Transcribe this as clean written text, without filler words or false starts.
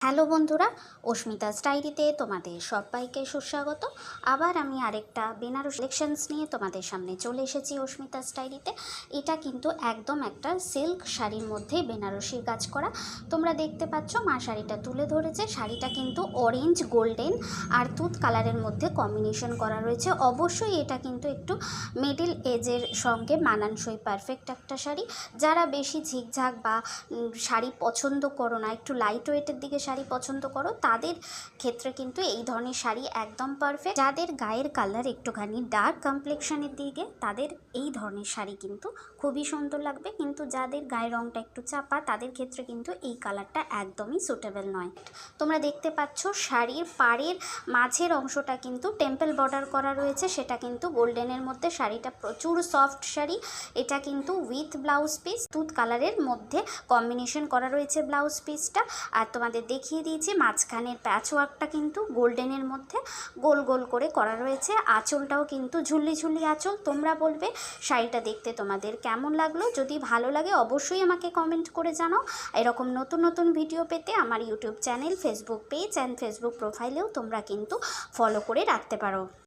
Hello বন্ধুরা, অস্মিতাস ডায়েরিতে তোমাদের সবাইকে সুস্বাগত। আবার আমি আরেকটা বেনারস কালেকশনস নিয়ে তোমাদের সামনে চলে এসেছি অস্মিতাস ডায়েরিতে। এটা কিন্তু একদম একটা সিল্ক শাড়ির মধ্যে বেনারসির কাজ করা। তোমরা দেখতে পাচ্ছ মা শাড়িটা তুলে ধরেছে। শাড়িটা কিন্তু অরেঞ্জ, গোল্ডেন আর তুত কালারের মধ্যে কম্বিনেশন করা রয়েছে। অবশ্যই এটা কিন্তু একটু মিডিল এজের সঙ্গে মানানসই পারফেক্ট একটা শাড়ি। যারা বেশি ঝিকঝাক বা শাড়ি পছন্দ করো না, একটু লাইট ওয়েটের দিকে শাড়ি পছন্দ করো, তাদের ক্ষেত্রে কিন্তু এই ধরনের শাড়ি একদম পারফেক্ট। যাদের গায়ের কালার একটুখানি ডার্ক কমপ্লেকশনের দিকে, তাদের এই ধরনের শাড়ি কিন্তু খুবই সুন্দর লাগবে। কিন্তু যাদের গায়ের রঙটা একটু চাপা, তাদের ক্ষেত্রে কিন্তু এই কালারটা একদমই সুটেবল নয়। তোমরা দেখতে পাচ্ছ শাড়ির পাড়ের মাঝের অংশটা কিন্তু টেম্পল বর্ডার করা রয়েছে, সেটা কিন্তু গোল্ডেনের মধ্যে। শাড়িটা প্রচুর সফট শাড়ি। এটা কিন্তু উইথ ব্লাউজ পিস তুত কালারের মধ্যে কম্বিনেশন করা রয়েছে ব্লাউজ পিসটা। আর তোমাদের দেখিয়ে দিয়েছি মাঝখানের প্যাচ ওয়ার্কটা কিন্তু গোল্ডেনের মধ্যে গোল গোল করে করা রয়েছে। আঁচলটাও কিন্তু ঝুল্লি ঝুল্লি আঁচল। তোমরা বলবে শাড়িটা দেখতে তোমাদের কেমন লাগলো। যদি ভালো লাগে অবশ্যই আমাকে কমেন্ট করে জানাও। এরকম নতুন নতুন ভিডিও পেতে আমার YouTube channel, Facebook page and Facebook প্রোফাইলেও তোমরা কিন্তু ফলো করে রাখতে পারো।